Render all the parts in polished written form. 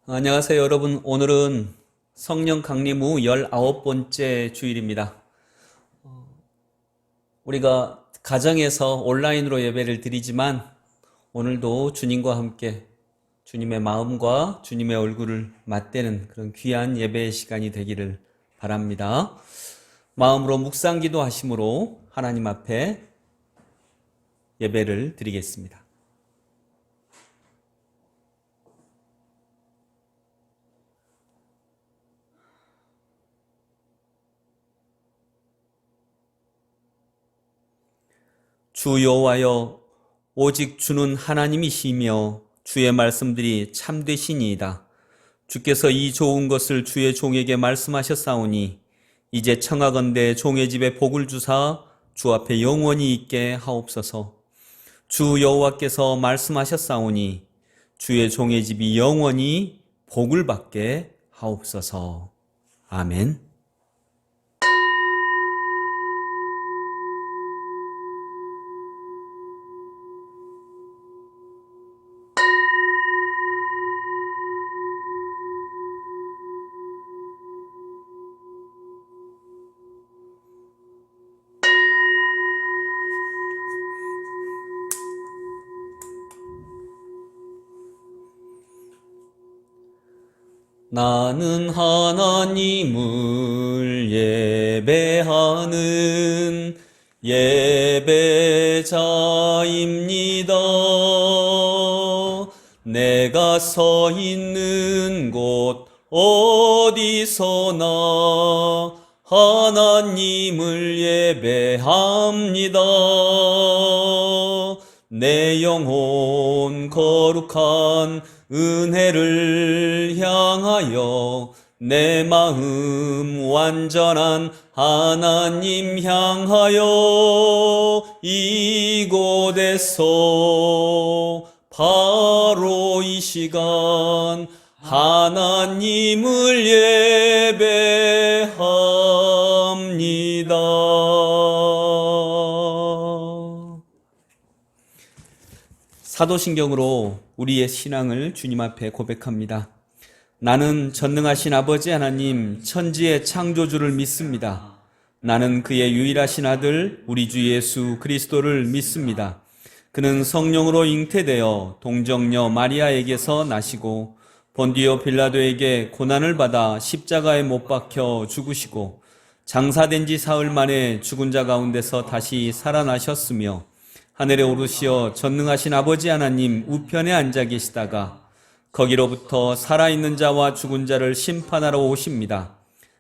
안녕하세요, 여러분. 오늘은 성령 강림 후 19번째 주일입니다. 우리가 가정에서 온라인으로 예배를 드리지만 오늘도 주님과 함께 주님의 마음과 주님의 얼굴을 맞대는 그런 귀한 예배의 시간이 되기를 바랍니다. 마음으로 묵상 기도하심으로 하나님 앞에 예배를 드리겠습니다. 주 여호와여, 오직 주는 하나님이시며 주의 말씀들이 참되시니이다. 주께서 이 좋은 것을 주의 종에게 말씀하셨사오니 이제 청하건대 종의 집에 복을 주사 주 앞에 영원히 있게 하옵소서. 주 여호와께서 말씀하셨사오니 주의 종의 집이 영원히 복을 받게 하옵소서. 아멘. 나는 하나님을 예배하는 예배자입니다. 내가 서 있는 곳 어디서나 하나님을 예배합니다. 내 영혼 거룩한 은혜를 향하여 내 마음 완전한 하나님 향하여 이곳에서 바로 이 시간 하나님을 예배합니다. 사도신경으로 우리의 신앙을 주님 앞에 고백합니다. 나는 전능하신 아버지 하나님 천지의 창조주를 믿습니다. 나는 그의 유일하신 아들 우리 주 예수 그리스도를 믿습니다. 그는 성령으로 잉태되어 동정녀 마리아에게서 나시고 본디오 빌라도에게 고난을 받아 십자가에 못 박혀 죽으시고 장사된 지 사흘 만에 죽은 자 가운데서 다시 살아나셨으며 하늘에 오르시어 전능하신 아버지 하나님 우편에 앉아 계시다가 거기로부터 살아있는 자와 죽은 자를 심판하러 오십니다.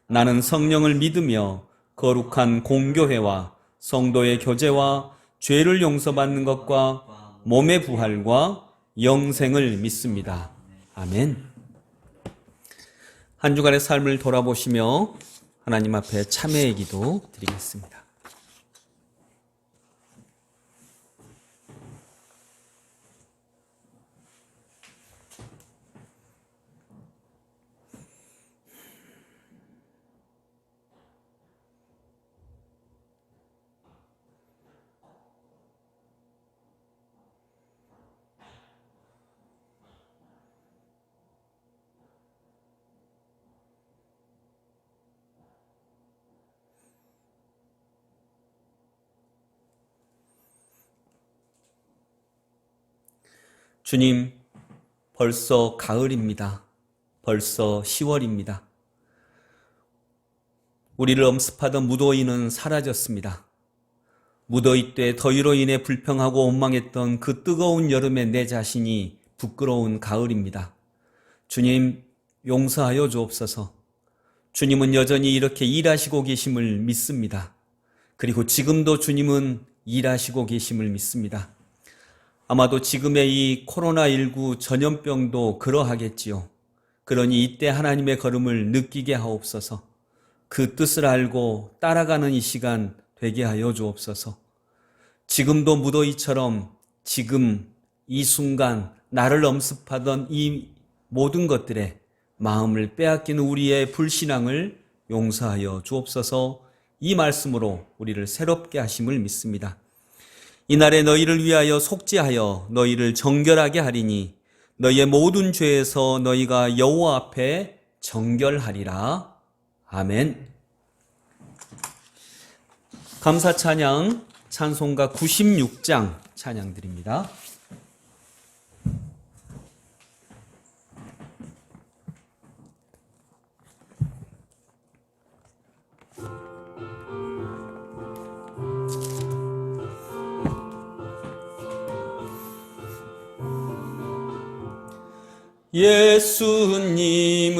나는 성령을 믿으며 거룩한 공교회와 성도의 교제와 죄를 용서받는 것과 몸의 부활과 영생을 믿습니다. 아멘. 한 주간의 삶을 돌아보시며 하나님 앞에 참회의 기도 드리겠습니다. 주님, 벌써 가을입니다. 벌써 10월입니다. 우리를 엄습하던 무더위는 사라졌습니다. 무더위 때 더위로 인해 불평하고 원망했던 그 뜨거운 여름에 내 자신이 부끄러운 가을입니다. 주님, 용서하여 주옵소서. 주님은 여전히 이렇게 일하시고 계심을 믿습니다. 그리고 지금도 주님은 일하시고 계심을 믿습니다. 아마도 지금의 이 코로나19 전염병도 그러하겠지요. 그러니 이때 하나님의 걸음을 느끼게 하옵소서. 그 뜻을 알고 따라가는 이 시간 되게 하여 주옵소서. 지금도 무더위처럼 지금 이 순간 나를 엄습하던 이 모든 것들에 마음을 빼앗기는 우리의 불신앙을 용서하여 주옵소서. 이 말씀으로 우리를 새롭게 하심을 믿습니다. 이날에 너희를 위하여 속죄하여 너희를 정결하게 하리니 너희의 모든 죄에서 너희가 여호와 앞에 정결하리라. 아멘. 감사 찬양 찬송가 96장 찬양 드립니다. 예수님은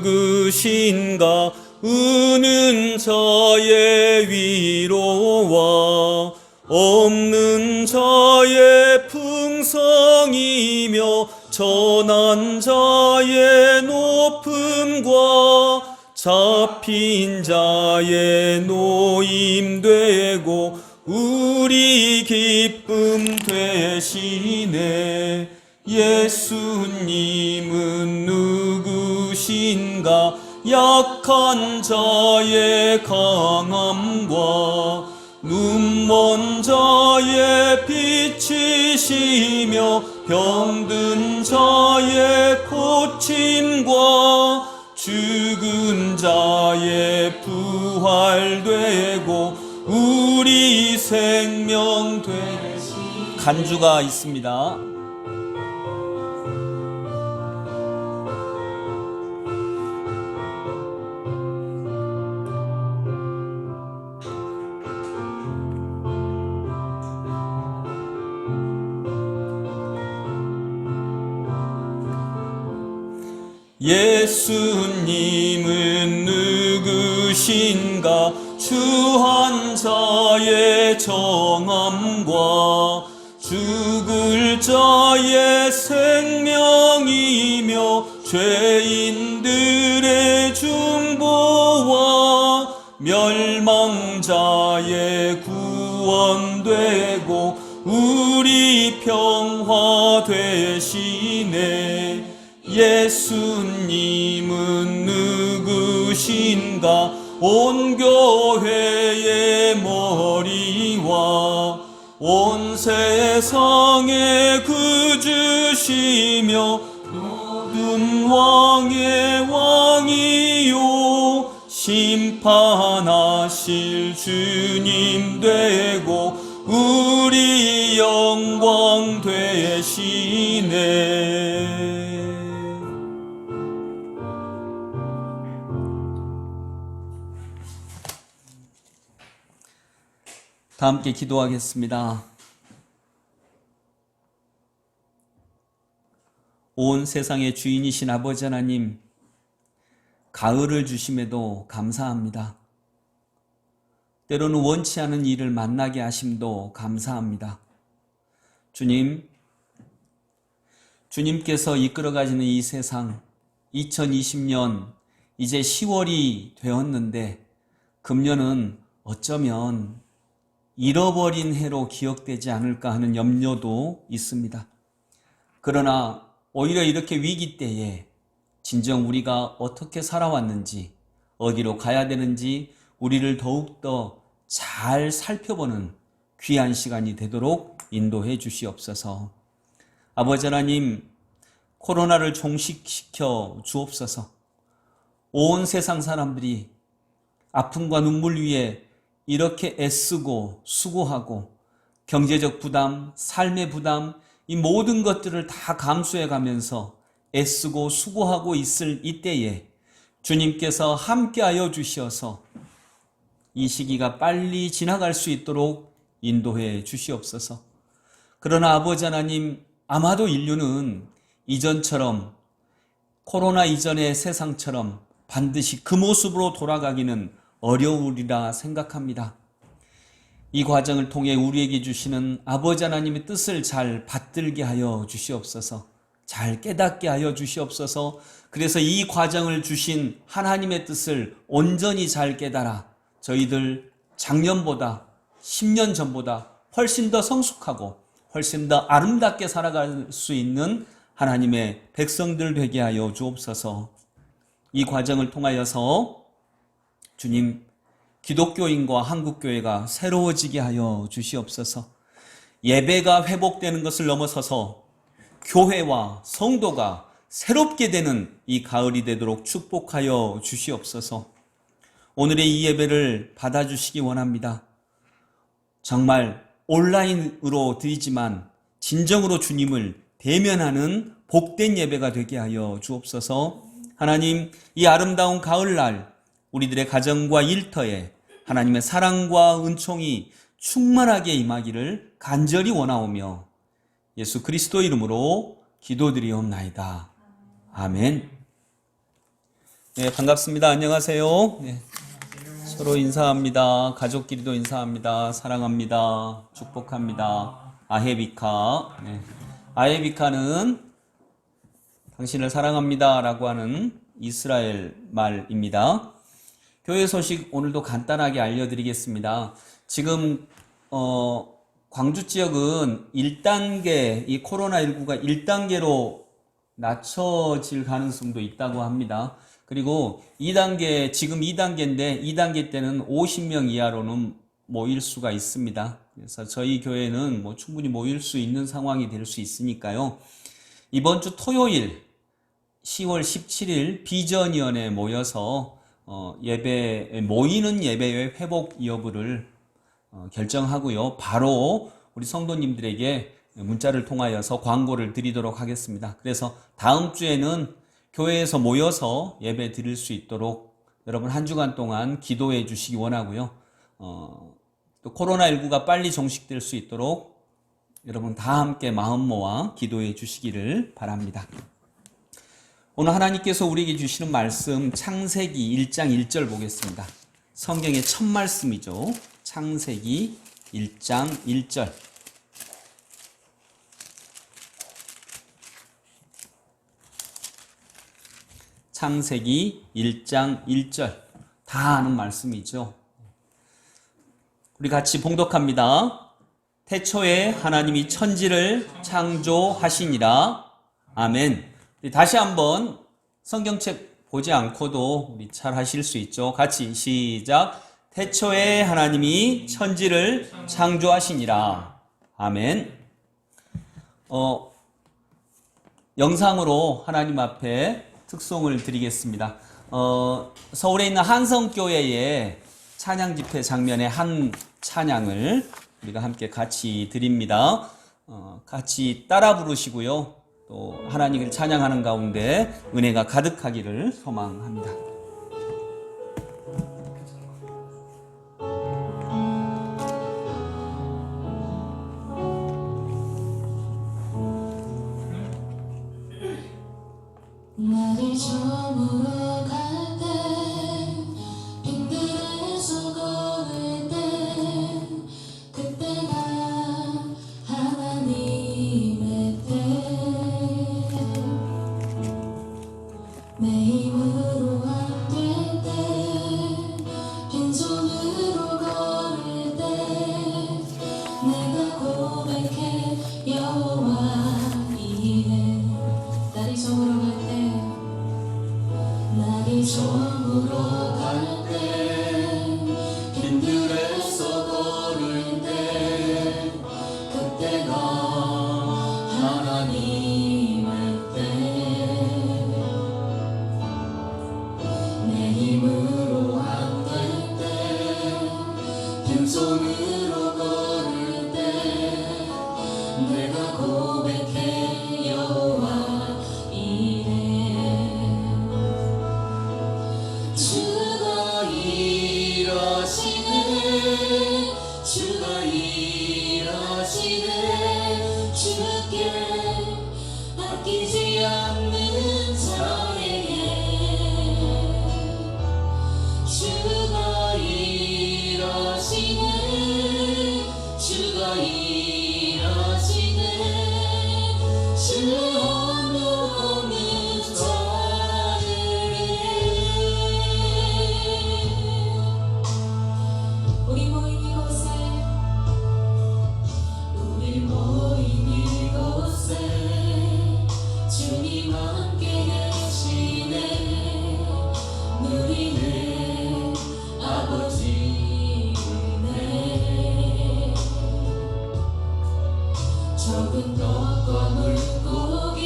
누구신가? 우는 자의 위로와 없는 자의 풍성이며 전한 자의 높음과 잡힌 자의 노임되고 우리 기쁨 되시네. 예수님은 누구신가? 약한 자의 강함과 눈먼 자의 빛이시며 병든 자의 고침과 죽은 자의 부활되고 우리 생명 되시. 간주가 있습니다. 예수님은 누구신가? 추한 자의 정함과 죽을 자의 생명이며 죄인들의 중보와 멸망자의 구원되고 우리 평화 되시네. 예수님은 누구신가? 온 교회의 머리와 온 세상의 구주시며 모든 왕의 왕이요 심판하실 주님 되고 우리 영광 되시네. 다 함께 기도하겠습니다. 온 세상의 주인이신 아버지 하나님, 가을을 주심에도 감사합니다. 때로는 원치 않은 일을 만나게 하심도 감사합니다. 주님, 주님께서 이끌어가시는 이 세상 2020년 이제 10월이 되었는데 금년은 어쩌면 잃어버린 해로 기억되지 않을까 하는 염려도 있습니다. 그러나 오히려 이렇게 위기 때에 진정 우리가 어떻게 살아왔는지, 어디로 가야 되는지 우리를 더욱더 잘 살펴보는 귀한 시간이 되도록 인도해 주시옵소서. 아버지 하나님, 코로나를 종식시켜 주옵소서. 온 세상 사람들이 아픔과 눈물 위에 이렇게 애쓰고 수고하고 경제적 부담, 삶의 부담, 이 모든 것들을 다 감수해 가면서 애쓰고 수고하고 있을 이때에 주님께서 함께하여 주시어서 이 시기가 빨리 지나갈 수 있도록 인도해 주시옵소서. 그러나 아버지 하나님, 아마도 인류는 이전처럼 코로나 이전의 세상처럼 반드시 그 모습으로 돌아가기는 어려우리라 생각합니다. 이 과정을 통해 우리에게 주시는 아버지 하나님의 뜻을 잘 받들게 하여 주시옵소서. 잘 깨닫게 하여 주시옵소서. 그래서 이 과정을 주신 하나님의 뜻을 온전히 잘 깨달아 저희들 작년보다 10년 전보다 훨씬 더 성숙하고 훨씬 더 아름답게 살아갈 수 있는 하나님의 백성들 되게 하여 주옵소서. 이 과정을 통하여서 주님, 기독교인과 한국교회가 새로워지게 하여 주시옵소서. 예배가 회복되는 것을 넘어서서 교회와 성도가 새롭게 되는 이 가을이 되도록 축복하여 주시옵소서. 오늘의 이 예배를 받아주시기 원합니다. 정말 온라인으로 드리지만 진정으로 주님을 대면하는 복된 예배가 되게 하여 주옵소서. 하나님, 이 아름다운 가을날 우리들의 가정과 일터에 하나님의 사랑과 은총이 충만하게 임하기를 간절히 원하오며 예수 그리스도 이름으로 기도드리옵나이다. 아멘. 네, 반갑습니다. 안녕하세요. 네, 서로 인사합니다. 가족끼리도 인사합니다. 사랑합니다. 축복합니다. 아헤비카. 네, 아헤비카는 당신을 사랑합니다 라고 하는 이스라엘 말입니다. 교회 소식 오늘도 간단하게 알려드리겠습니다. 지금 광주 지역은 1단계, 이 코로나19가 1단계로 낮춰질 가능성도 있다고 합니다. 그리고 2단계, 지금 2단계인데 2단계 때는 50명 이하로는 모일 수가 있습니다. 그래서 저희 교회는 충분히 모일 수 있는 상황이 될 수 있으니까요. 이번 주 토요일 10월 17일 비전위원회에 모여서 모이는 예배의 회복 여부를 결정하고요. 바로 우리 성도님들에게 문자를 통하여서 광고를 드리도록 하겠습니다. 그래서 다음 주에는 교회에서 모여서 예배 드릴 수 있도록 여러분 한 주간 동안 기도해 주시기 원하고요. 또 코로나19가 빨리 종식될 수 있도록 여러분 다 함께 마음 모아 기도해 주시기를 바랍니다. 오늘 하나님께서 우리에게 주시는 말씀 창세기 1장 1절 보겠습니다. 성경의 첫 말씀이죠. 창세기 1장 1절. 창세기 1장 1절. 다 아는 말씀이죠. 우리 같이 봉독합니다. 태초에 하나님이 천지를 창조하시니라. 아멘. 다시 한번 성경책 보지 않고도 우리 잘 하실 수 있죠. 같이 시작. 태초에 하나님이 천지를 창조하시니라. 아멘. 영상으로 하나님 앞에 특송을 드리겠습니다. 서울에 있는 한성교회의 찬양 집회 장면의 한 찬양을 우리가 함께 같이 드립니다. 같이 따라 부르시고요. 또 하나님을 찬양하는 가운데 은혜가 가득하기를 소망합니다. 나를 저물어 갈 때 빙그레서 걸을 때 그때가 하나님의 때 내 힘으로 안 될 때 빈손으로 걸을 때 내가 고백해 여호와 이래 날이 저물어 갈 때 날이 저물어 갈 때 빈들에서 걸을 때 그때가 하나님의 때 내 힘으로 안 될 때 빈손으로 걸을 때 내가 고백해 여호와 이래 주가 일하시네 주가 일하시네 주께 아끼지 않는 자에게 주가 일하시네 주가 일하시네 떡과 물고기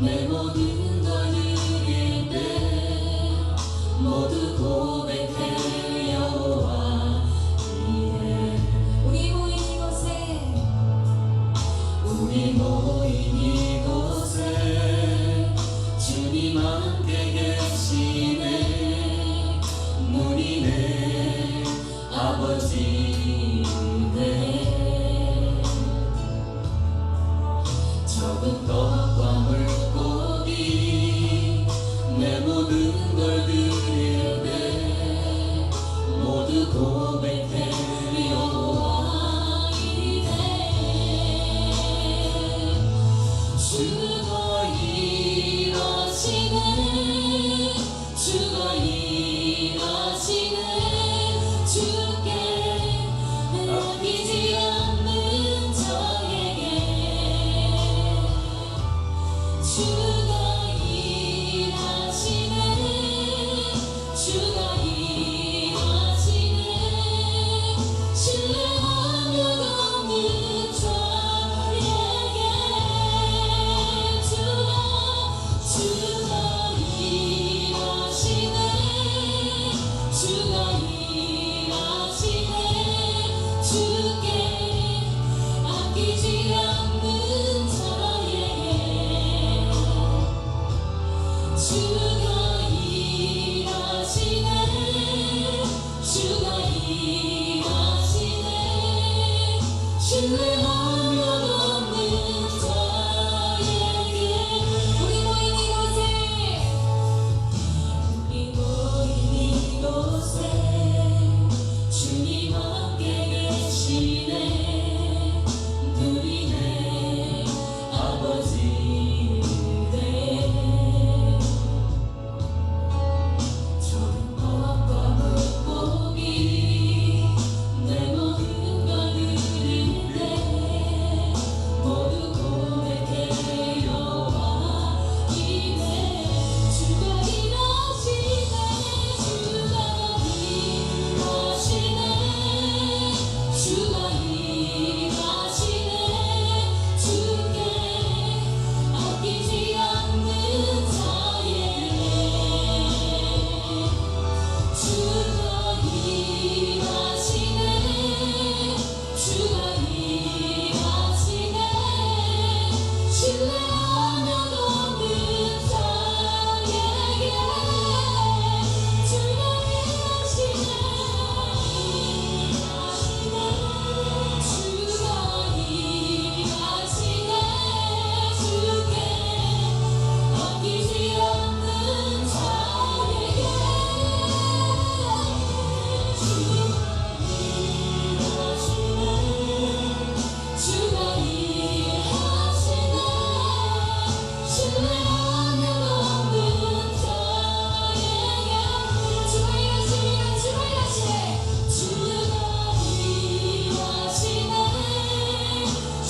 내 모든 걸 드릴 때 모두 고백해 여호와 이래. 우리 모인 이곳에 주님 함께 계시네. 누리네 아버지 네. 적은 떡과 물고기 내 모든 걸 드릴 때 모두 고백해 여호와 이래. 주가 일하시네. 주가 일하시네. 주께 맡기지 않는 자에게 주가 일하시네. 주가 일하시네. 신뢰하며 없는 자에게 주가 일하시네. 주가 일하시네. 주께 아끼지 않는 자에게 주가 일하시네. 주가 일하시네. 신뢰하며 없는 자에게. 우리 모인 이곳에 주님 함께 계시네. 누리네 아버지 네. 적은 떡과 물고기 내 모든 걸 드릴 때 모두 고백해 여호와 이래. 주가 일하시네. 주가 일하시네. 주가 일하시네. 주께 아끼지 않는 자에게 주가 일하시네. 주가 일하시네. 신뢰하며 없는 자에게 주가 일하시네. 주가 일하시네. 주께 아끼지 않는 자에게 주가 일하시네. 신뢰하며 없는 자에게 주가 일하시네. 주가 일하시네.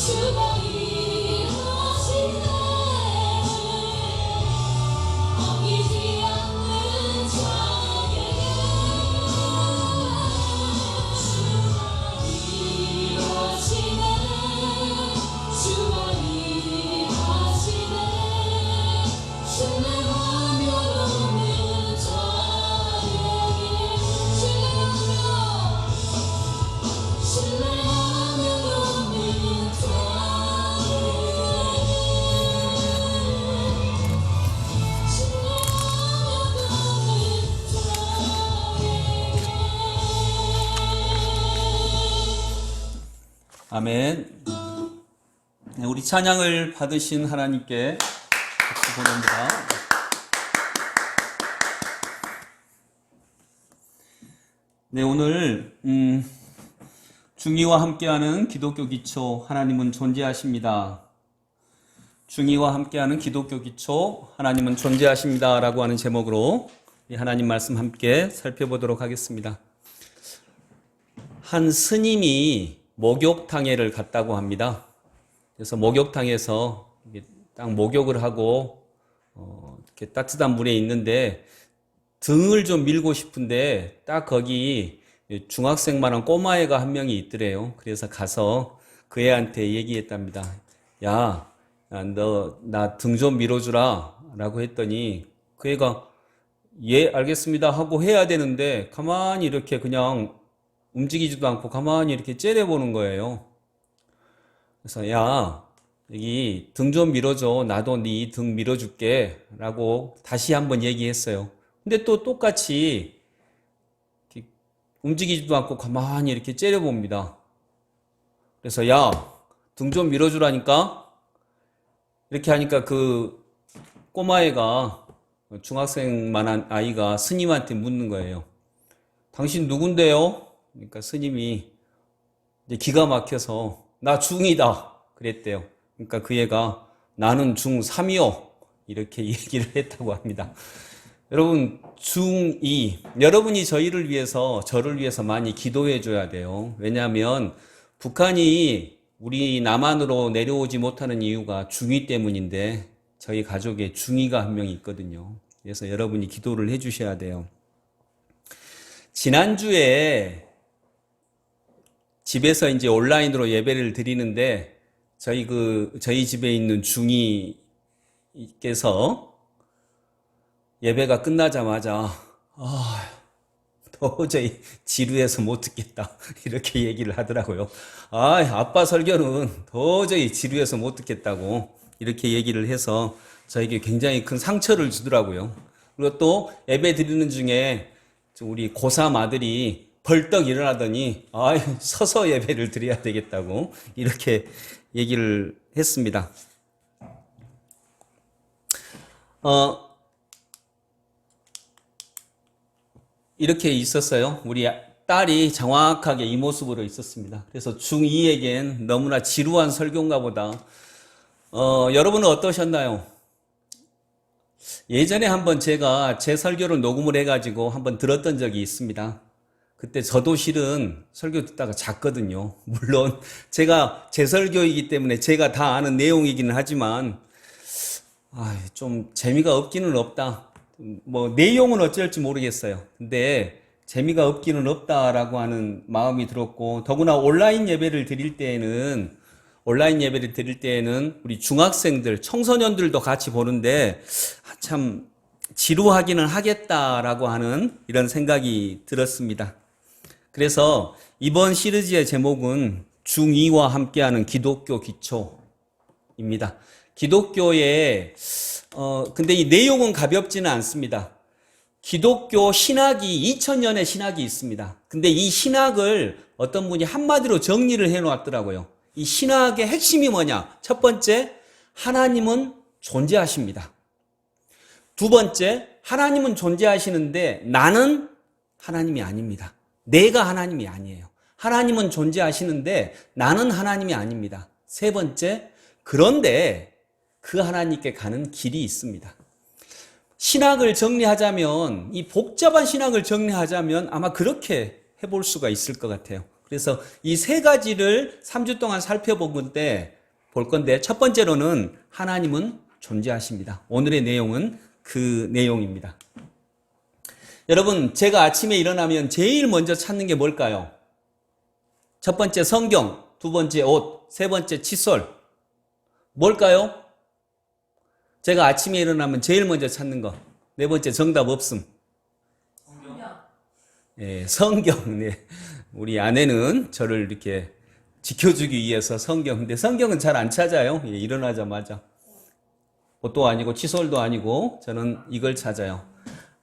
주가 일하시네. 아끼지 않는 자에게 일하시네. 주가 일하시네. 신뢰하며 없는 자에게 신뢰하며 없는 아멘. 네, 우리 찬양을 받으신 하나님께 박수 보냅니다. 네, 오늘 중이와 함께하는 기독교 기초 하나님은 존재하십니다. 중이와 함께하는 기독교 기초 하나님은 존재하십니다 라고 하는 제목으로 이 하나님 말씀 함께 살펴보도록 하겠습니다. 한 스님이 목욕탕에를 갔다고 합니다. 그래서 목욕탕에서 딱 목욕을 하고 이렇게 따뜻한 물에 있는데 등을 좀 밀고 싶은데 딱 거기 중학생만한 꼬마애가 한 명이 있더래요. 그래서 가서 그 애한테 얘기했답니다. 야, 너 나 등 좀 밀어주라 라고 했더니 그 애가 예, 알겠습니다 하고 해야 되는데 가만히 이렇게 그냥 움직이지도 않고 가만히 이렇게 째려보는 거예요. 그래서 야, 여기 등 좀 밀어줘. 나도 네 등 밀어줄게 라고 다시 한번 얘기했어요. 근데 또 똑같이 이렇게 움직이지도 않고 가만히 이렇게 째려봅니다. 그래서 야, 등 좀 밀어주라니까? 이렇게 하니까 그 꼬마애가 중학생만한 아이가 스님한테 묻는 거예요. 당신 누군데요? 그러니까 스님이 이제 기가 막혀서 나 중2다 그랬대요. 그러니까 그 애가 나는 중3이요 이렇게 얘기를 했다고 합니다. 여러분 중2 여러분이 저를 위해서 많이 기도해 줘야 돼요. 왜냐하면 북한이 우리 남한으로 내려오지 못하는 이유가 중2 때문인데 저희 가족에 중2가 한 명 있거든요. 그래서 여러분이 기도를 해 주셔야 돼요. 지난주에 집에서 이제 온라인으로 예배를 드리는데 저희 집에 있는 중2께서 예배가 끝나자마자 도저히 지루해서 못 듣겠다 이렇게 얘기를 하더라고요. 아빠 설교는 도저히 지루해서 못 듣겠다고 이렇게 얘기를 해서 저에게 굉장히 큰 상처를 주더라고요. 그리고 또 예배 드리는 중에 우리 고3 아들이 벌떡 일어나더니 서서 예배를 드려야 되겠다고 이렇게 얘기를 했습니다. 이렇게 있었어요. 우리 딸이 정확하게 이 모습으로 있었습니다. 그래서 중2에겐 너무나 지루한 설교인가 보다. 여러분은 어떠셨나요? 예전에 한번 제가 제 설교를 녹음을 해가지고 한번 들었던 적이 있습니다. 그때 저도 실은 설교 듣다가 잤거든요. 물론 제가 제 설교이기 때문에 제가 다 아는 내용이기는 하지만 좀 재미가 없기는 없다. 뭐 내용은 어쩔지 모르겠어요. 근데 재미가 없기는 없다라고 하는 마음이 들었고 더구나 온라인 예배를 드릴 때에는 우리 중학생들, 청소년들도 같이 보는데 참 지루하기는 하겠다라고 하는 이런 생각이 들었습니다. 그래서 이번 시리즈의 제목은 중2와 함께하는 기독교 기초입니다. 기독교의 근데 이 내용은 가볍지는 않습니다. 기독교 신학이 2000년의 신학이 있습니다. 근데 이 신학을 어떤 분이 한마디로 정리를 해 놓았더라고요. 이 신학의 핵심이 뭐냐? 첫 번째, 하나님은 존재하십니다. 두 번째, 하나님은 존재하시는데 나는 하나님이 아닙니다. 내가 하나님이 아니에요. 하나님은 존재하시는데 나는 하나님이 아닙니다. 세 번째, 그런데 그 하나님께 가는 길이 있습니다. 신학을 정리하자면, 이 복잡한 신학을 정리하자면 아마 그렇게 해볼 수가 있을 것 같아요. 그래서 이 세 가지를 3주 동안 볼 건데, 첫 번째로는 하나님은 존재하십니다. 오늘의 내용은 그 내용입니다. 여러분, 제가 아침에 일어나면 제일 먼저 찾는 게 뭘까요? 첫 번째 성경, 두 번째 옷, 세 번째 칫솔. 뭘까요? 제가 아침에 일어나면 제일 먼저 찾는 거. 네 번째 정답 없음. 성경. 네, 성경. 네. 우리 아내는 저를 이렇게 지켜주기 위해서 성경. 근데 성경은 잘 안 찾아요. 일어나자마자. 옷도 아니고 칫솔도 아니고 저는 이걸 찾아요.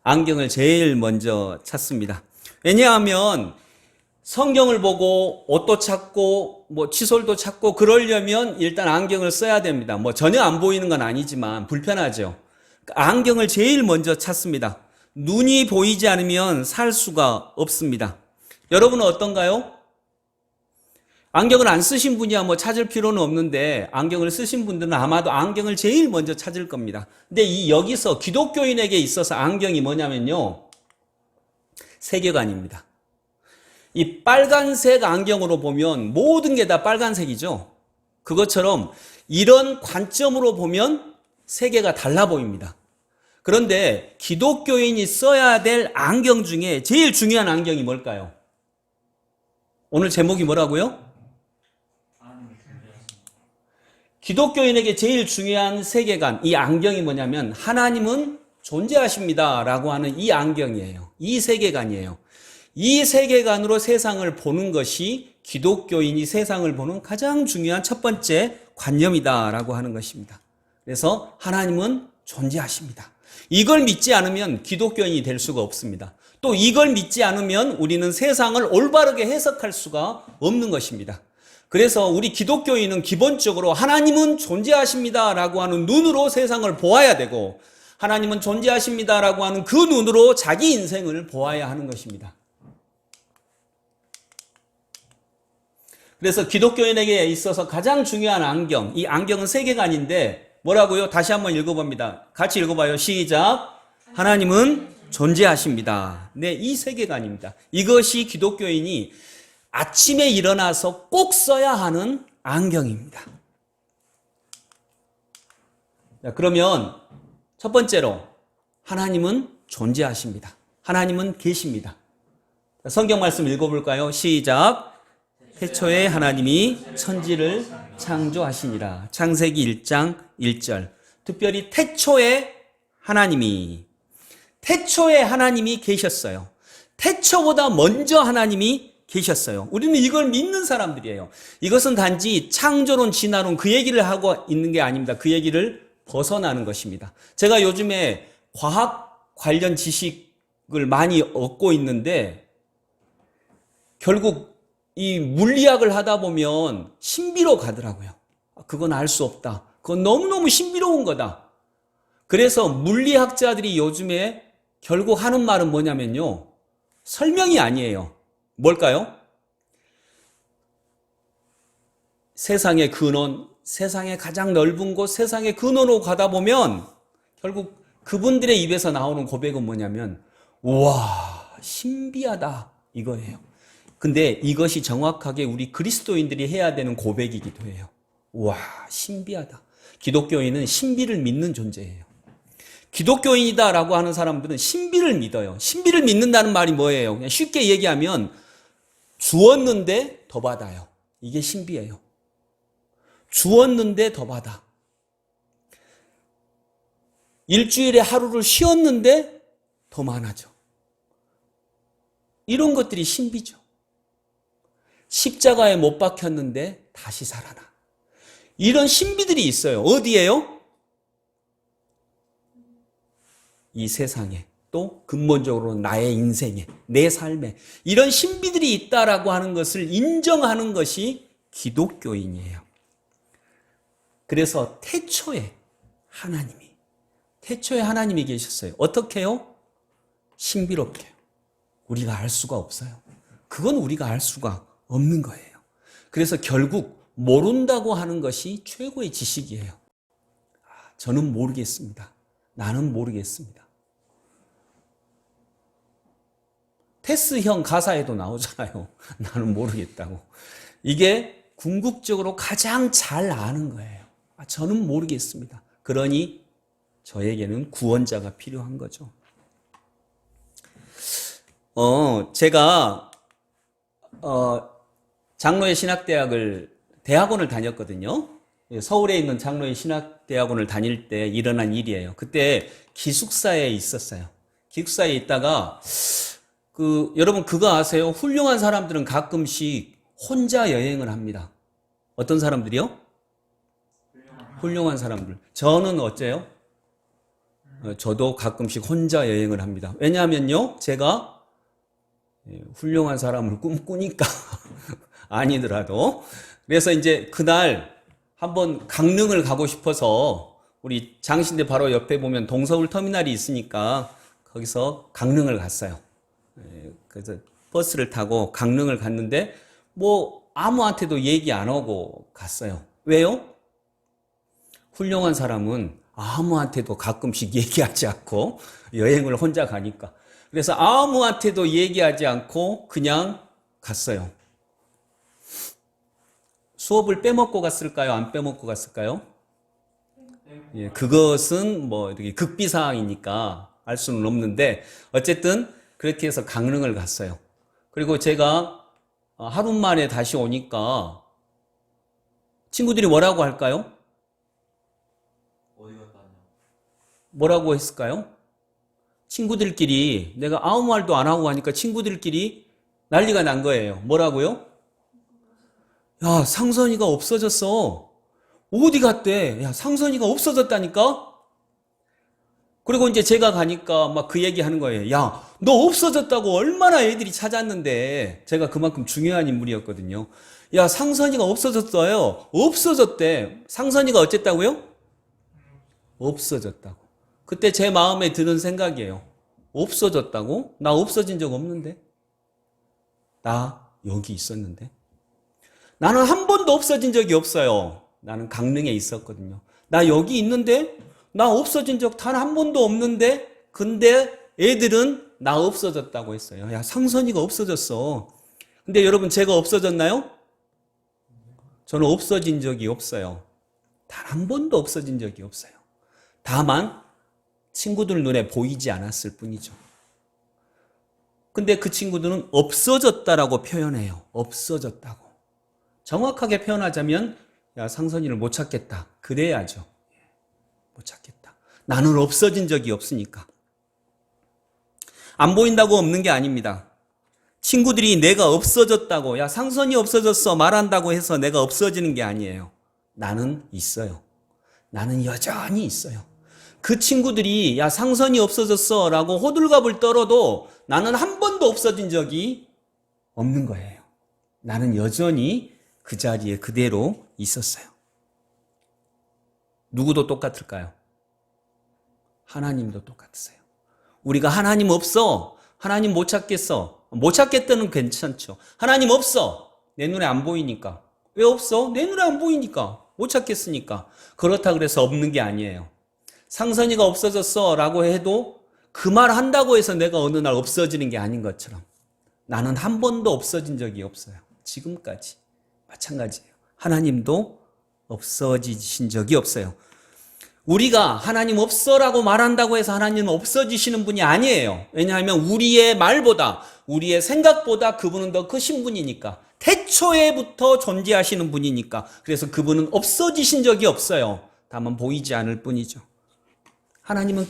안경을 제일 먼저 찾습니다. 왜냐하면 성경을 보고 옷도 찾고 뭐 칫솔도 찾고 그러려면 일단 안경을 써야 됩니다. 뭐 전혀 안 보이는 건 아니지만 불편하죠. 안경을 제일 먼저 찾습니다. 눈이 보이지 않으면 살 수가 없습니다. 여러분은 어떤가요? 안경을 안 쓰신 분이야 뭐 찾을 필요는 없는데 안경을 쓰신 분들은 아마도 안경을 제일 먼저 찾을 겁니다. 근데 여기서 기독교인에게 있어서 안경이 뭐냐면요. 세계관입니다. 이 빨간색 안경으로 보면 모든 게 다 빨간색이죠. 그것처럼 이런 관점으로 보면 세계가 달라 보입니다. 그런데 기독교인이 써야 될 안경 중에 제일 중요한 안경이 뭘까요? 오늘 제목이 뭐라고요? 기독교인에게 제일 중요한 세계관, 이 안경이 뭐냐면 하나님은 존재하십니다 라고 하는 이 안경이에요. 이 세계관이에요. 이 세계관으로 세상을 보는 것이 기독교인이 세상을 보는 가장 중요한 첫 번째 관념이다 라고 하는 것입니다. 그래서 하나님은 존재하십니다. 이걸 믿지 않으면 기독교인이 될 수가 없습니다. 또 이걸 믿지 않으면 우리는 세상을 올바르게 해석할 수가 없는 것입니다. 그래서 우리 기독교인은 기본적으로 하나님은 존재하십니다 라고 하는 눈으로 세상을 보아야 되고, 하나님은 존재하십니다 라고 하는 그 눈으로 자기 인생을 보아야 하는 것입니다. 그래서 기독교인에게 있어서 가장 중요한 안경, 이 안경은 세계관인데 뭐라고요? 다시 한번 읽어봅니다. 같이 읽어봐요. 시작. 하나님은 존재하십니다. 네, 이 세계관입니다. 이것이 기독교인이 아침에 일어나서 꼭 써야 하는 안경입니다. 자, 그러면 첫 번째로 하나님은 존재하십니다. 하나님은 계십니다. 성경 말씀 읽어볼까요? 시작. 태초에 하나님이 천지를 창조하시니라. 창세기 1장 1절. 특별히 태초에 하나님이 계셨어요. 태초보다 먼저 하나님이 계셨어요. 우리는 이걸 믿는 사람들이에요. 이것은 단지 창조론, 진화론 그 얘기를 하고 있는 게 아닙니다. 그 얘기를 벗어나는 것입니다. 제가 요즘에 과학 관련 지식을 많이 얻고 있는데 결국 이 물리학을 하다 보면 신비로 가더라고요. 그건 알 수 없다. 그건 너무너무 신비로운 거다. 그래서 물리학자들이 요즘에 결국 하는 말은 뭐냐면요. 설명이 아니에요. 뭘까요? 세상의 근원, 세상의 가장 넓은 곳, 세상의 근원으로 가다 보면 결국 그분들의 입에서 나오는 고백은 뭐냐면 우와, 신비하다 이거예요. 근데 이것이 정확하게 우리 그리스도인들이 해야 되는 고백이기도 해요. 우와, 신비하다. 기독교인은 신비를 믿는 존재예요. 기독교인이다라고 하는 사람들은 신비를 믿어요. 신비를 믿는다는 말이 뭐예요? 그냥 쉽게 얘기하면 주었는데 더 받아요. 이게 신비예요. 주었는데 더 받아. 일주일에 하루를 쉬었는데 더 많아져. 이런 것들이 신비죠. 십자가에 못 박혔는데 다시 살아나. 이런 신비들이 있어요. 어디에요? 이 세상에, 또 근본적으로 나의 인생에, 내 삶에 이런 신비들이 있다라고 하는 것을 인정하는 것이 기독교인이에요. 그래서 태초에 하나님이 계셨어요. 어떻게요? 신비롭게요. 우리가 알 수가 없어요. 그건 우리가 알 수가 없는 거예요. 그래서 결국 모른다고 하는 것이 최고의 지식이에요. 저는 모르겠습니다. 나는 모르겠습니다. 테스형 가사에도 나오잖아요. 나는 모르겠다고. 이게 궁극적으로 가장 잘 아는 거예요. 저는 모르겠습니다. 그러니 저에게는 구원자가 필요한 거죠. 제가 장로의 대학원을 다녔거든요. 서울에 있는 장로의 신학대학원을 다닐 때 일어난 일이에요. 그때 기숙사에 있었어요. 기숙사에 있다가 여러분 그거 아세요? 훌륭한 사람들은 가끔씩 혼자 여행을 합니다. 어떤 사람들이요? 훌륭한 사람들. 저는 어째요? 저도 가끔씩 혼자 여행을 합니다. 왜냐하면요, 제가 훌륭한 사람을 꿈꾸니까 아니더라도. 그래서 이제 그날 한번 강릉을 가고 싶어서 우리 장신대 바로 옆에 보면 동서울 터미널이 있으니까 거기서 강릉을 갔어요. 그래서 버스를 타고 강릉을 갔는데 뭐 아무한테도 얘기 안 하고 갔어요. 왜요? 훌륭한 사람은 아무한테도 가끔씩 얘기하지 않고 여행을 혼자 가니까. 그래서 아무한테도 얘기하지 않고 그냥 갔어요. 수업을 빼먹고 갔을까요? 안 빼먹고 갔을까요? 예, 그것은 뭐 이렇게 극비사항이니까 알 수는 없는데 어쨌든 그렇게 해서 강릉을 갔어요. 그리고 제가 하루 만에 다시 오니까 친구들이 뭐라고 할까요? 뭐라고 했을까요? 친구들끼리 내가 아무 말도 안 하고 하니까 친구들끼리 난리가 난 거예요. 뭐라고요? 야, 상선이가 없어졌어. 어디 갔대? 야, 상선이가 없어졌다니까? 그리고 이제 제가 가니까 막 그 얘기 하는 거예요. 야, 너 없어졌다고 얼마나 애들이 찾았는데. 제가 그만큼 중요한 인물이었거든요. 야, 상선이가 없어졌어요. 없어졌대. 상선이가 어쨌다고요? 없어졌다고. 그때 제 마음에 드는 생각이에요. 없어졌다고? 나 없어진 적 없는데? 나 여기 있었는데? 나는 한 번도 없어진 적이 없어요. 나는 강릉에 있었거든요. 나 여기 있는데? 나 없어진 적 단 한 번도 없는데? 근데 애들은 나 없어졌다고 했어요. 야, 상선이가 없어졌어. 근데 여러분, 제가 없어졌나요? 저는 없어진 적이 없어요. 단 한 번도 없어진 적이 없어요. 다만 친구들 눈에 보이지 않았을 뿐이죠. 근데 그 친구들은 없어졌다라고 표현해요. 없어졌다고. 정확하게 표현하자면 야, 상선이를 못 찾겠다. 그래야죠. 못 찾겠다. 나는 없어진 적이 없으니까. 안 보인다고 없는 게 아닙니다. 친구들이 내가 없어졌다고, 야, 상선이 없어졌어 말한다고 해서 내가 없어지는 게 아니에요. 나는 있어요. 나는 여전히 있어요. 그 친구들이 야, 상선이 없어졌어 라고 호들갑을 떨어도 나는 한 번도 없어진 적이 없는 거예요. 나는 여전히 그 자리에 그대로 있었어요. 누구도 똑같을까요? 하나님도 똑같으세요. 우리가 하나님 없어, 하나님 못 찾겠어, 못 찾겠다는 괜찮죠. 하나님 없어, 내 눈에 안 보이니까. 왜 없어? 내 눈에 안 보이니까. 못 찾겠으니까. 그렇다 그래서 없는 게 아니에요. 상선이가 없어졌어 라고 해도 그 말 한다고 해서 내가 어느 날 없어지는 게 아닌 것처럼 나는 한 번도 없어진 적이 없어요. 지금까지 마찬가지예요. 하나님도 없어지신 적이 없어요. 우리가 하나님 없어라고 말한다고 해서 하나님은 없어지시는 분이 아니에요. 왜냐하면 우리의 말보다, 우리의 생각보다 그분은 더 크신 분이니까. 태초에부터 존재하시는 분이니까. 그래서 그분은 없어지신 적이 없어요. 다만 보이지 않을 뿐이죠. 하나님은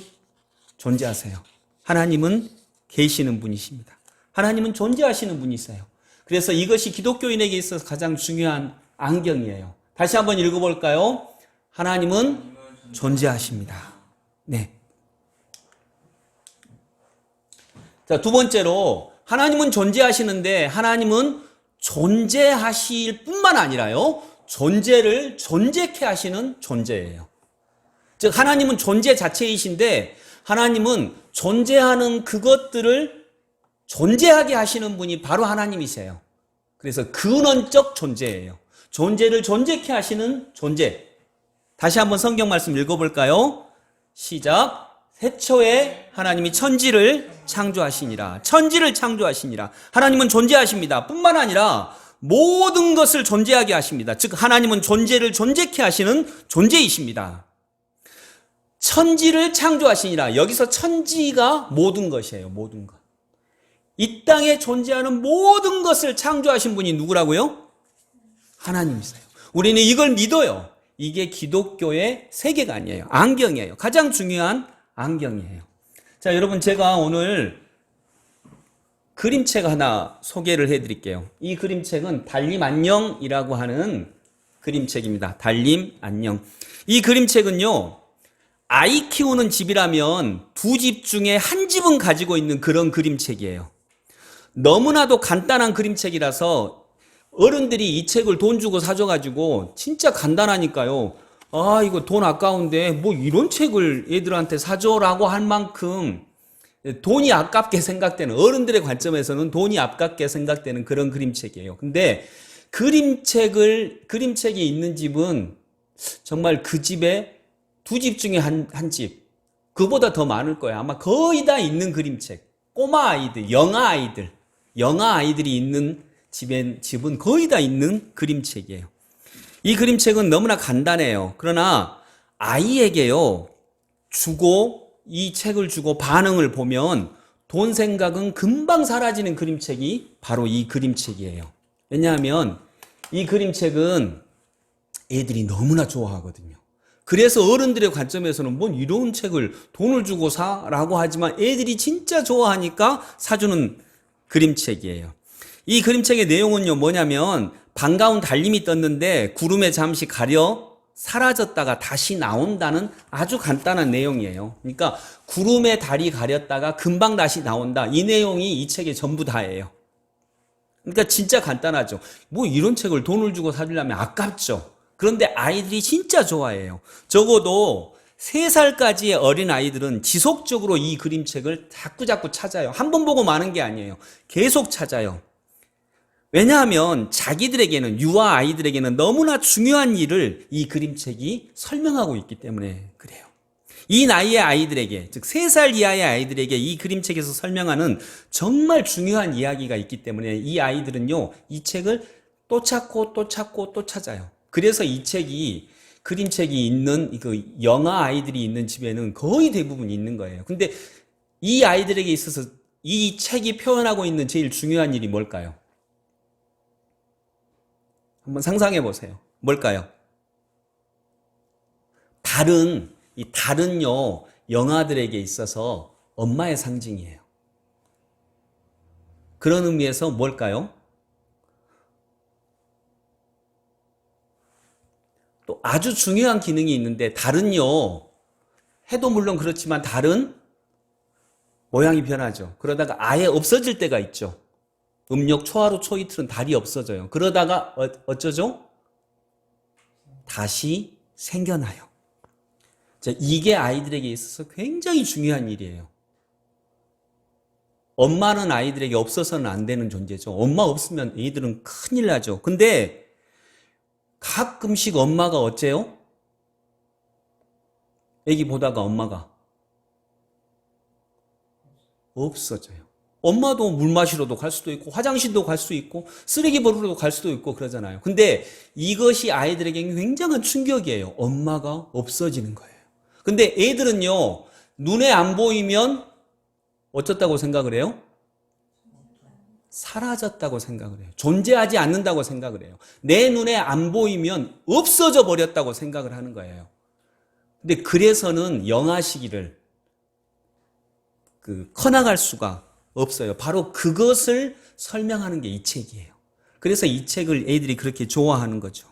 존재하세요. 하나님은 계시는 분이십니다. 하나님은 존재하시는 분이세요. 그래서 이것이 기독교인에게 있어서 가장 중요한 안경이에요. 다시 한번 읽어볼까요? 하나님은 존재하십니다. 네. 자, 두 번째로 하나님은 존재하시는데 하나님은 존재하실 뿐만 아니라요, 존재를 존재케 하시는 존재예요. 즉 하나님은 존재 자체이신데 하나님은 존재하는 그것들을 존재하게 하시는 분이 바로 하나님이세요. 그래서 근원적 존재예요. 존재를 존재케 하시는 존재. 다시 한번 성경 말씀 읽어볼까요? 시작. 태초에 하나님이 천지를 창조하시니라. 천지를 창조하시니라. 하나님은 존재하십니다. 뿐만 아니라 모든 것을 존재하게 하십니다. 즉 하나님은 존재를 존재케 하시는 존재이십니다. 천지를 창조하시니라. 여기서 천지가 모든 것이에요. 모든 것. 이 땅에 존재하는 모든 것을 창조하신 분이 누구라고요? 하나님이세요. 우리는 이걸 믿어요. 이게 기독교의 세계관이에요. 안경이에요. 가장 중요한 안경이에요. 자, 여러분, 제가 오늘 그림책 하나 소개를 해드릴게요. 이 그림책은 달림 안녕이라고 하는 그림책입니다. 달림 안녕. 이 그림책은요, 아이 키우는 집이라면 두 집 중에 한 집은 가지고 있는 그런 그림책이에요. 너무나도 간단한 그림책이라서 어른들이 이 책을 돈 주고 사줘가지고 진짜 간단하니까요. 아, 이거 돈 아까운데 뭐 이런 책을 애들한테 사줘라고 할 만큼 돈이 아깝게 생각되는, 어른들의 관점에서는 돈이 아깝게 생각되는 그런 그림책이에요. 근데 그림책이 있는 집은 정말 그 집에 두 집 중에 한 집, 그보다 더 많을 거예요. 아마 거의 다 있는 그림책. 꼬마 아이들, 영아 아이들이 있는 집은 거의 다 있는 그림책이에요. 이 그림책은 너무나 간단해요. 그러나 아이에게요, 이 책을 주고 반응을 보면 돈 생각은 금방 사라지는 그림책이 바로 이 그림책이에요. 왜냐하면 이 그림책은 애들이 너무나 좋아하거든요. 그래서 어른들의 관점에서는 뭐 이런 책을 돈을 주고 사라고 하지만 애들이 진짜 좋아하니까 사주는 그림책이에요. 이 그림책의 내용은요 뭐냐면 반가운 달님이 떴는데 구름에 잠시 가려 사라졌다가 다시 나온다는 아주 간단한 내용이에요. 그러니까 구름에 달이 가렸다가 금방 다시 나온다. 이 내용이 이 책의 전부 다예요. 그러니까 진짜 간단하죠. 뭐 이런 책을 돈을 주고 사주려면 아깝죠. 그런데 아이들이 진짜 좋아해요. 적어도 3살까지의 어린 아이들은 지속적으로 이 그림책을 자꾸자꾸 찾아요. 한 번 보고 마는 게 아니에요. 계속 찾아요. 왜냐하면 자기들에게는, 유아 아이들에게는 너무나 중요한 일을 이 그림책이 설명하고 있기 때문에 그래요. 이 나이의 아이들에게, 즉 3살 이하의 아이들에게 이 그림책에서 설명하는 정말 중요한 이야기가 있기 때문에 이 아이들은요, 이 책을 또 찾고 또 찾고 또 찾아요. 그래서 이 책이, 그림책이 있는 그 영아 아이들이 있는 집에는 거의 대부분 있는 거예요. 근데 이 아이들에게 있어서 이 책이 표현하고 있는 제일 중요한 일이 뭘까요? 한번 상상해 보세요. 뭘까요? 이 달은요, 영아들에게 있어서 엄마의 상징이에요. 그런 의미에서 뭘까요? 또 아주 중요한 기능이 있는데, 달은요, 해도 물론 그렇지만 달은 모양이 변하죠. 그러다가 아예 없어질 때가 있죠. 음력 초하루 초이틀은 달이 없어져요. 그러다가 어쩌죠? 다시 생겨나요. 자, 이게 아이들에게 있어서 굉장히 중요한 일이에요. 엄마는 아이들에게 없어서는 안 되는 존재죠. 엄마 없으면 애들은 큰일 나죠. 근데 가끔씩 엄마가 어째요? 애기 보다가 엄마가 없어져요. 엄마도 물 마시러도 갈 수도 있고 화장실도 갈 수 있고 쓰레기 버리러도 갈 수도 있고 그러잖아요. 근데 이것이 아이들에게 굉장한 충격이에요. 엄마가 없어지는 거예요. 근데 애들은요, 눈에 안 보이면 어쩌다고 생각을 해요? 사라졌다고 생각을 해요. 존재하지 않는다고 생각을 해요. 내 눈에 안 보이면 없어져 버렸다고 생각을 하는 거예요. 근데 그래서는 영아 시기를 커나갈 수가 없어요. 바로 그것을 설명하는 게 이 책이에요. 그래서 이 책을 애들이 그렇게 좋아하는 거죠.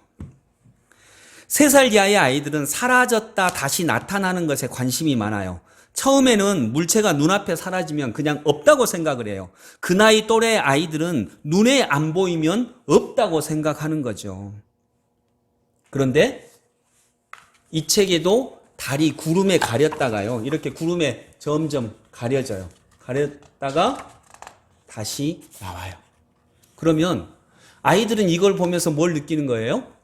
3살 이하의 아이들은 사라졌다 다시 나타나는 것에 관심이 많아요. 처음에는 물체가 눈앞에 사라지면 그냥 없다고 생각을 해요. 그 나이 또래 아이들은 눈에 안 보이면 없다고 생각하는 거죠. 그런데 이 책에도 달이 구름에 가렸다가요, 이렇게 구름에 점점 가려져요. 가렸다가 다시 나와요. 그러면 아이들은 이걸 보면서 뭘 느끼는 거예요?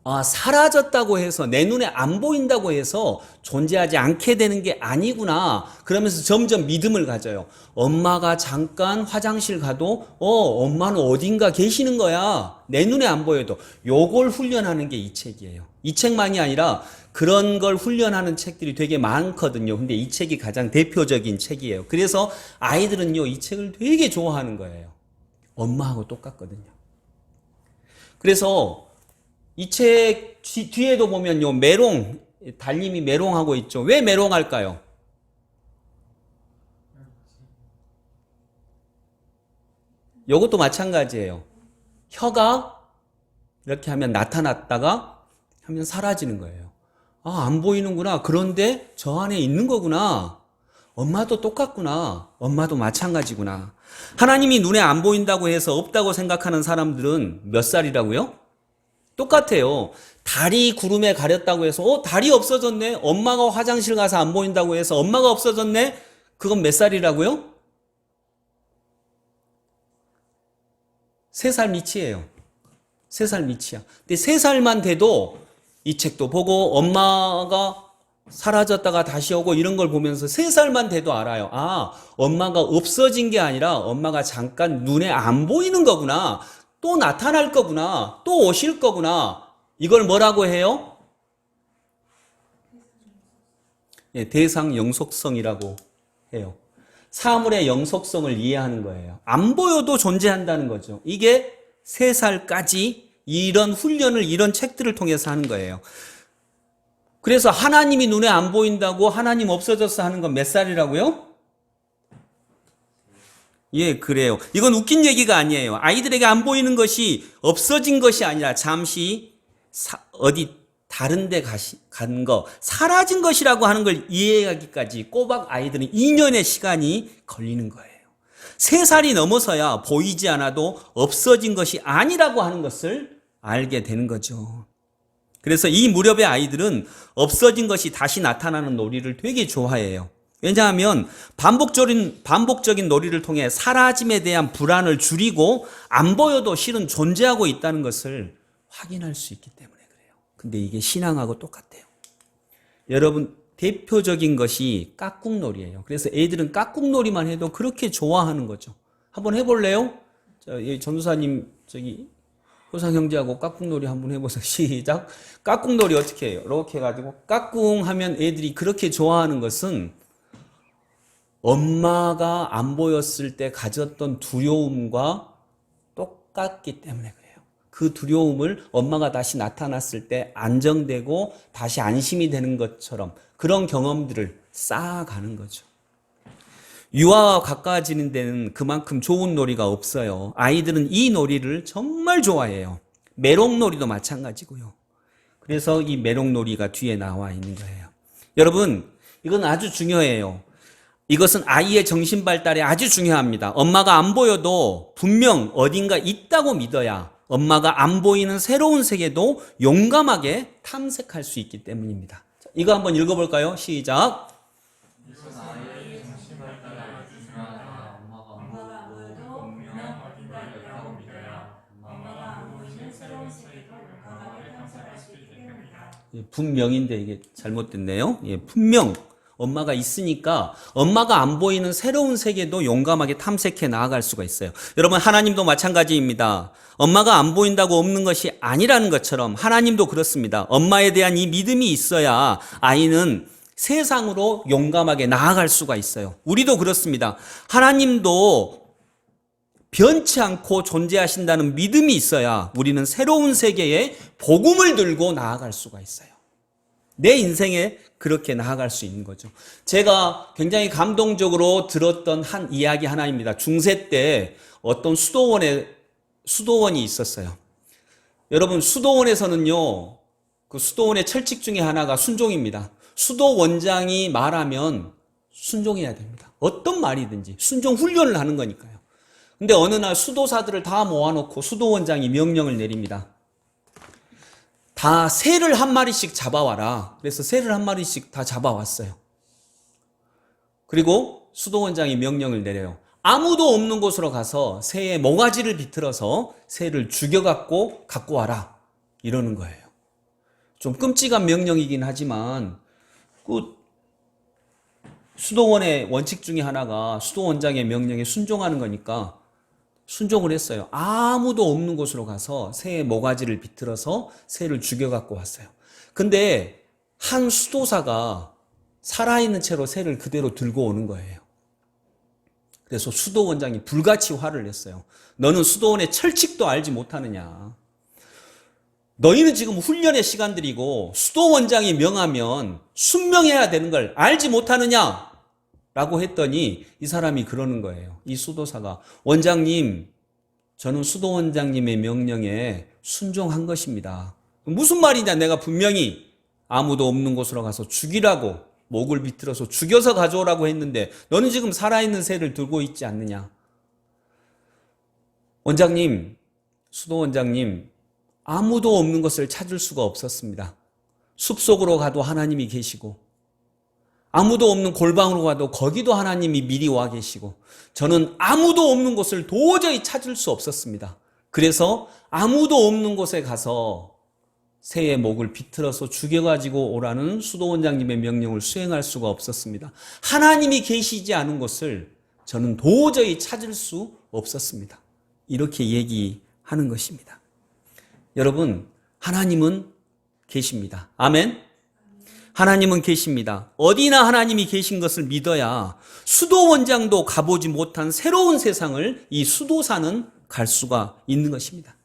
아, 사라졌다고 해서, 내 눈에 안 보인다고 해서 존재하지 않게 되는 게 아니구나. 그러면서 점점 믿음을 가져요. 엄마가 잠깐 화장실 가도 엄마는 어딘가 계시는 거야. 내 눈에 안 보여도. 요걸 훈련하는 게 이 책이에요. 이 책만이 아니라 그런 걸 훈련하는 책들이 되게 많거든요. 근데 이 책이 가장 대표적인 책이에요. 그래서 아이들은요, 이 책을 되게 좋아하는 거예요. 엄마하고 똑같거든요. 그래서 이 책 뒤에도 보면요, 메롱, 달님이 메롱하고 있죠. 왜 메롱할까요? 이것도 마찬가지예요. 혀가 이렇게 하면 나타났다가 하면 사라지는 거예요. 아, 안 보이는구나. 그런데 저 안에 있는 거구나. 엄마도 똑같구나. 엄마도 마찬가지구나. 하나님이 눈에 안 보인다고 해서 없다고 생각하는 사람들은 몇 살이라고요? 똑같아요. 달이 구름에 가렸다고 해서 달이 없어졌네. 엄마가 화장실 가서 안 보인다고 해서 엄마가 없어졌네. 그건 몇 살이라고요? 3살 밑이에요. 3살 밑이야. 근데 3살만 돼도 이 책도 보고 엄마가 사라졌다가 다시 오고 이런 걸 보면서 3살만 돼도 알아요. 아, 엄마가 없어진 게 아니라 엄마가 잠깐 눈에 안 보이는 거구나. 또 나타날 거구나. 또 오실 거구나. 이걸 뭐라고 해요? 대상 영속성이라고 해요. 사물의 영속성을 이해하는 거예요. 안 보여도 존재한다는 거죠. 이게 3살까지 이런 훈련을 이런 책들을 통해서 하는 거예요. 그래서 하나님이 눈에 안 보인다고 하나님 없어졌어 하는 건 몇 살이라고요? 예, 그래요. 이건 웃긴 얘기가 아니에요. 아이들에게 안 보이는 것이 없어진 것이 아니라 잠시 어디 다른 데 간 거, 사라진 것이라고 하는 걸 이해하기까지 꼬박 아이들은 2년의 시간이 걸리는 거예요. 3살이 넘어서야 보이지 않아도 없어진 것이 아니라고 하는 것을 알게 되는 거죠. 그래서 이 무렵의 아이들은 없어진 것이 다시 나타나는 놀이를 되게 좋아해요. 왜냐하면 반복적인 놀이를 통해 사라짐에 대한 불안을 줄이고 안 보여도 실은 존재하고 있다는 것을 확인할 수 있기 때문에 그래요. 근데 이게 신앙하고 똑같아요. 여러분, 대표적인 것이 깍꿍놀이예요. 그래서 애들은 깍꿍놀이만 해도 그렇게 좋아하는 거죠. 한번 해볼래요? 전도사님 효상 형제하고 깍꿍놀이 한번 해보세요. 시작. 깍꿍놀이 어떻게 해요? 이렇게 해가지고 깍꿍 하면 애들이 그렇게 좋아하는 것은 엄마가 안 보였을 때 가졌던 두려움과 똑같기 때문에 그래요. 그 두려움을 엄마가 다시 나타났을 때 안정되고 다시 안심이 되는 것처럼 그런 경험들을 쌓아가는 거죠. 유아와 가까워지는 데는 그만큼 좋은 놀이가 없어요. 아이들은 이 놀이를 정말 좋아해요. 메롱놀이도 마찬가지고요. 그래서 이 메롱놀이가 뒤에 나와 있는 거예요. 여러분, 이건 아주 중요해요. 이것은 아이의 정신 발달에 아주 중요합니다. 엄마가 안 보여도 분명 어딘가 있다고 믿어야 엄마가 안 보이는 새로운 세계도 용감하게 탐색할 수 있기 때문입니다. 자, 이거 한번 읽어볼까요? 시작. 분명인데 이게 잘못됐네요. 예, 분명 엄마가 있으니까 엄마가 안 보이는 새로운 세계도 용감하게 탐색해 나아갈 수가 있어요. 여러분, 하나님도 마찬가지입니다. 엄마가 안 보인다고 없는 것이 아니라는 것처럼 하나님도 그렇습니다. 엄마에 대한 이 믿음이 있어야 아이는 세상으로 용감하게 나아갈 수가 있어요. 우리도 그렇습니다. 하나님도 변치 않고 존재하신다는 믿음이 있어야 우리는 새로운 세계에 복음을 들고 나아갈 수가 있어요. 내 인생에 그렇게 나아갈 수 있는 거죠. 제가 굉장히 감동적으로 들었던 한 이야기 하나입니다. 중세 때 어떤 수도원이 있었어요. 여러분, 수도원에서는요, 그 수도원의 철칙 중에 하나가 순종입니다. 수도원장이 말하면 순종해야 됩니다. 어떤 말이든지 순종 훈련을 하는 거니까요. 근데 어느 날 수도사들을 다 모아놓고 수도원장이 명령을 내립니다. 다 새를 한 마리씩 잡아와라. 그래서 새를 한 마리씩 다 잡아왔어요. 그리고 수도원장이 명령을 내려요. 아무도 없는 곳으로 가서 새의 모가지를 비틀어서 새를 죽여갖고 갖고 와라. 이러는 거예요. 좀 끔찍한 명령이긴 하지만 그 수도원의 원칙 중에 하나가 수도원장의 명령에 순종하는 거니까 순종을 했어요. 아무도 없는 곳으로 가서 새의 모가지를 비틀어서 새를 죽여갖고 왔어요. 근데 한 수도사가 살아있는 채로 새를 그대로 들고 오는 거예요. 그래서 수도원장이 불같이 화를 냈어요. 너는 수도원의 철칙도 알지 못하느냐. 너희는 지금 훈련의 시간들이고 수도원장이 명하면 순명해야 되는 걸 알지 못하느냐. 라고 했더니 이 사람이 그러는 거예요. 이 수도사가, 원장님, 저는 수도원장님의 명령에 순종한 것입니다. 무슨 말이냐. 내가 분명히 아무도 없는 곳으로 가서 죽이라고, 목을 비틀어서 죽여서 가져오라고 했는데 너는 지금 살아있는 새를 들고 있지 않느냐. 원장님, 수도원장님, 아무도 없는 것을 찾을 수가 없었습니다. 숲속으로 가도 하나님이 계시고 아무도 없는 골방으로 가도 거기도 하나님이 미리 와 계시고 저는 아무도 없는 곳을 도저히 찾을 수 없었습니다. 그래서 아무도 없는 곳에 가서 새의 목을 비틀어서 죽여가지고 오라는 수도원장님의 명령을 수행할 수가 없었습니다. 하나님이 계시지 않은 곳을 저는 도저히 찾을 수 없었습니다. 이렇게 얘기하는 것입니다. 여러분, 하나님은 계십니다. 아멘? 하나님은 계십니다. 어디나 하나님이 계신 것을 믿어야 수도원장도 가보지 못한 새로운 세상을 이 수도사는 갈 수가 있는 것입니다.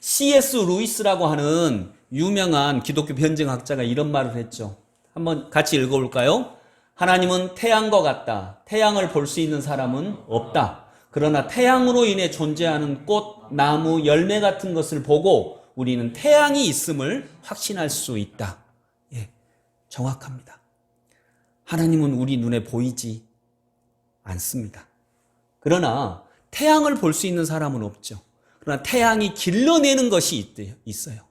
C.S. 루이스라고 하는 유명한 기독교 변증학자가 이런 말을 했죠. 한번 같이 읽어볼까요? 하나님은 태양과 같다. 태양을 볼 수 있는 사람은 없다. 그러나 태양으로 인해 존재하는 꽃, 나무, 열매 같은 것을 보고 우리는 태양이 있음을 확신할 수 있다. 예, 정확합니다. 하나님은 우리 눈에 보이지 않습니다. 그러나 태양을 볼 수 있는 사람은 없죠. 그러나 태양이 길러내는 것이 있어요.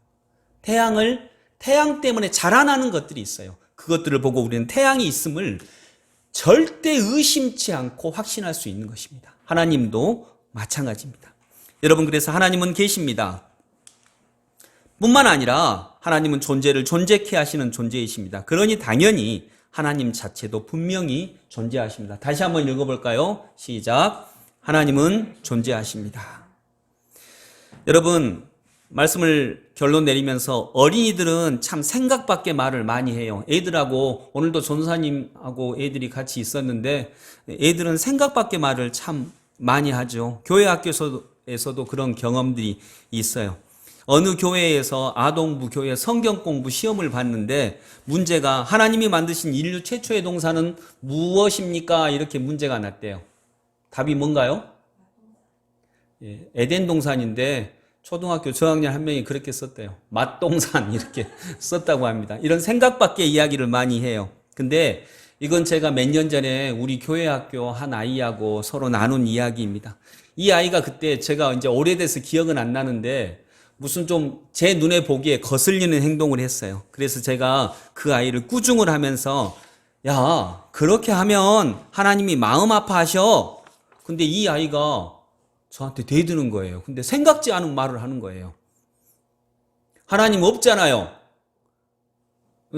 태양 때문에 자라나는 것들이 있어요. 그것들을 보고 우리는 태양이 있음을 절대 의심치 않고 확신할 수 있는 것입니다. 하나님도 마찬가지입니다. 여러분, 그래서 하나님은 계십니다. 뿐만 아니라 하나님은 존재를 존재케 하시는 존재이십니다. 그러니 당연히 하나님 자체도 분명히 존재하십니다. 다시 한번 읽어볼까요? 시작. 하나님은 존재하십니다. 여러분, 말씀을 결론 내리면서 어린이들은 참 생각밖에 말을 많이 해요. 애들하고 오늘도 전사님하고 애들이 같이 있었는데 애들은 생각밖에 말을 참 많이 하죠. 교회 학교에서도 그런 경험들이 있어요. 어느 교회에서 아동부 교회 성경 공부 시험을 봤는데 문제가 하나님이 만드신 인류 최초의 동산은 무엇입니까? 이렇게 문제가 났대요. 답이 뭔가요? 에덴 동산인데 초등학교 저학년 한 명이 그렇게 썼대요. 맛동산 이렇게 썼다고 합니다. 이런 생각밖에 이야기를 많이 해요. 근데 이건 제가 몇 년 전에 우리 교회 학교 한 아이하고 서로 나눈 이야기입니다. 이 아이가 그때 제가 이제 오래돼서 기억은 안 나는데 무슨 좀 제 눈에 보기에 거슬리는 행동을 했어요. 그래서 제가 그 아이를 꾸중을 하면서 야, 그렇게 하면 하나님이 마음 아파하셔. 근데 이 아이가 저한테 대드는 거예요. 근데 생각지 않은 말을 하는 거예요. 하나님 없잖아요.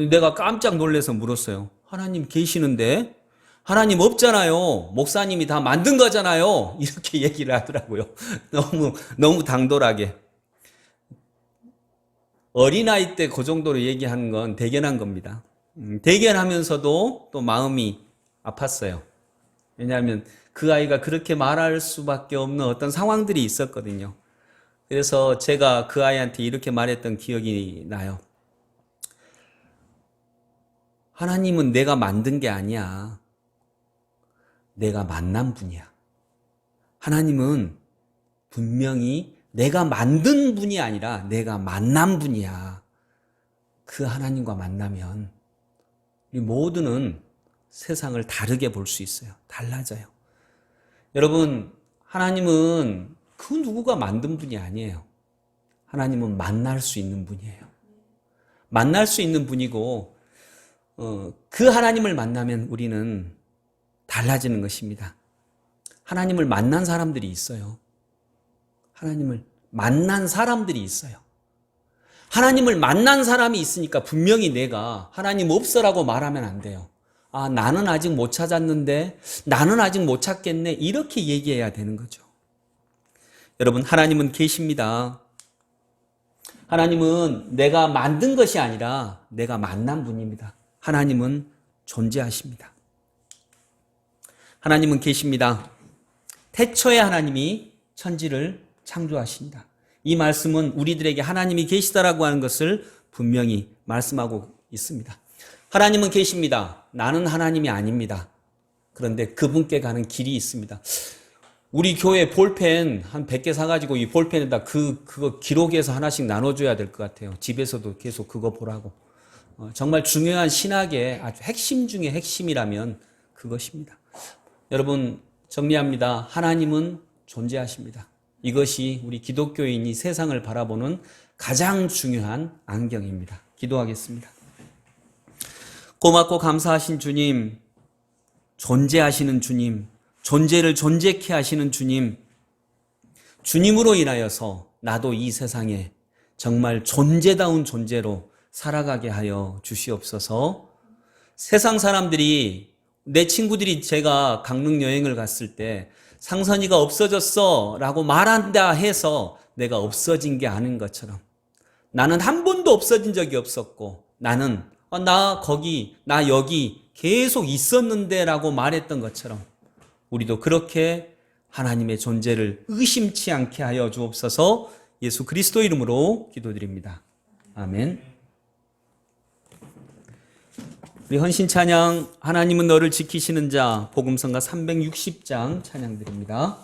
내가 깜짝 놀라서 물었어요. 하나님 계시는데? 하나님 없잖아요. 목사님이 다 만든 거잖아요. 이렇게 얘기를 하더라고요. 너무 당돌하게. 어린아이 때 그 정도로 얘기하는 건 대견한 겁니다. 대견하면서도 또 마음이 아팠어요. 왜냐하면 그 아이가 그렇게 말할 수밖에 없는 어떤 상황들이 있었거든요. 그래서 제가 그 아이한테 이렇게 말했던 기억이 나요. 하나님은 내가 만든 게 아니야. 내가 만난 분이야. 하나님은 분명히 내가 만든 분이 아니라 내가 만난 분이야. 그 하나님과 만나면 우리 모두는 세상을 다르게 볼 수 있어요. 달라져요. 여러분, 하나님은 그 누구가 만든 분이 아니에요. 하나님은 만날 수 있는 분이에요. 만날 수 있는 분이고 그 하나님을 만나면 우리는 달라지는 것입니다. 하나님을 만난 사람들이 있어요. 하나님을 만난 사람들이 있어요. 하나님을 만난 사람이 있으니까 분명히 내가 하나님 없어라고 말하면 안 돼요. 아, 나는 아직 못 찾았는데, 나는 아직 못 찾겠네. 이렇게 얘기해야 되는 거죠. 여러분, 하나님은 계십니다. 하나님은 내가 만든 것이 아니라 내가 만난 분입니다. 하나님은 존재하십니다. 하나님은 계십니다. 태초에 하나님이 천지를 창조하십니다. 이 말씀은 우리들에게 하나님이 계시다라고 하는 것을 분명히 말씀하고 있습니다. 하나님은 계십니다. 나는 하나님이 아닙니다. 그런데 그분께 가는 길이 있습니다. 우리 교회 볼펜 한 100개 사가지고 이 볼펜에다 그거 기록해서 하나씩 나눠줘야 될 것 같아요. 집에서도 계속 그거 보라고. 정말 중요한 신학의 아주 핵심 중에 핵심이라면 그것입니다. 여러분, 정리합니다. 하나님은 존재하십니다. 이것이 우리 기독교인이 세상을 바라보는 가장 중요한 안경입니다. 기도하겠습니다. 고맙고 감사하신 주님, 존재하시는 주님, 존재를 존재케 하시는 주님, 주님으로 인하여서 나도 이 세상에 정말 존재다운 존재로 살아가게 하여 주시옵소서. 세상 사람들이, 내 친구들이 제가 강릉 여행을 갔을 때 상선이가 없어졌어 라고 말한다 해서 내가 없어진 게 아닌 것처럼, 나는 한 번도 없어진 적이 없었고, 나는 나 거기, 나 여기 계속 있었는데 라고 말했던 것처럼 우리도 그렇게 하나님의 존재를 의심치 않게 하여 주옵소서. 예수 그리스도 이름으로 기도드립니다. 아멘. 아멘. 우리 헌신 찬양 하나님은 너를 지키시는 자 복음성가 360장 찬양 드립니다.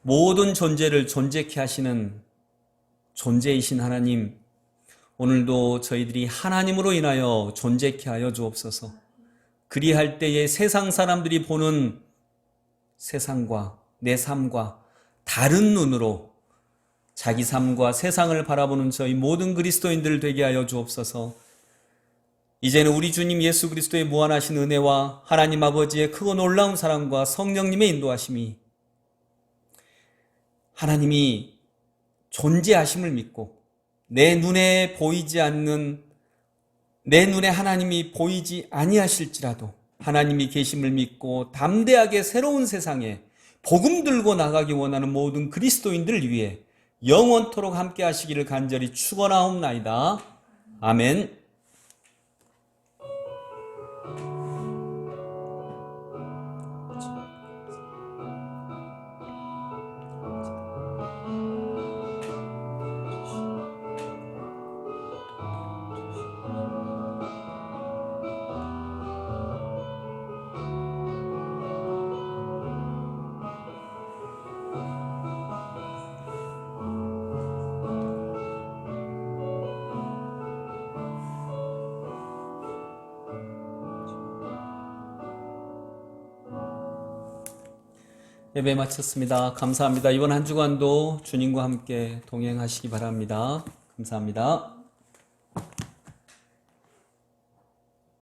모든 존재를 존재케 하시는 존재이신 하나님, 오늘도 저희들이 하나님으로 인하여 존재케 하여 주옵소서. 그리할 때에 세상 사람들이 보는 세상과 내 삶과 다른 눈으로 자기 삶과 세상을 바라보는 저희 모든 그리스도인들 되게 하여 주옵소서. 이제는 우리 주님 예수 그리스도의 무한하신 은혜와 하나님 아버지의 크고 놀라운 사랑과 성령님의 인도하심이 하나님이 존재하심을 믿고 내 눈에 보이지 않는, 내 눈에 하나님이 보이지 아니하실지라도 하나님이 계심을 믿고 담대하게 새로운 세상에 복음 들고 나가기 원하는 모든 그리스도인들을 위해 영원토록 함께 하시기를 간절히 축원하옵나이다. 아멘. 예배 마쳤습니다. 감사합니다. 이번 한 주간도 주님과 함께 동행하시기 바랍니다. 감사합니다.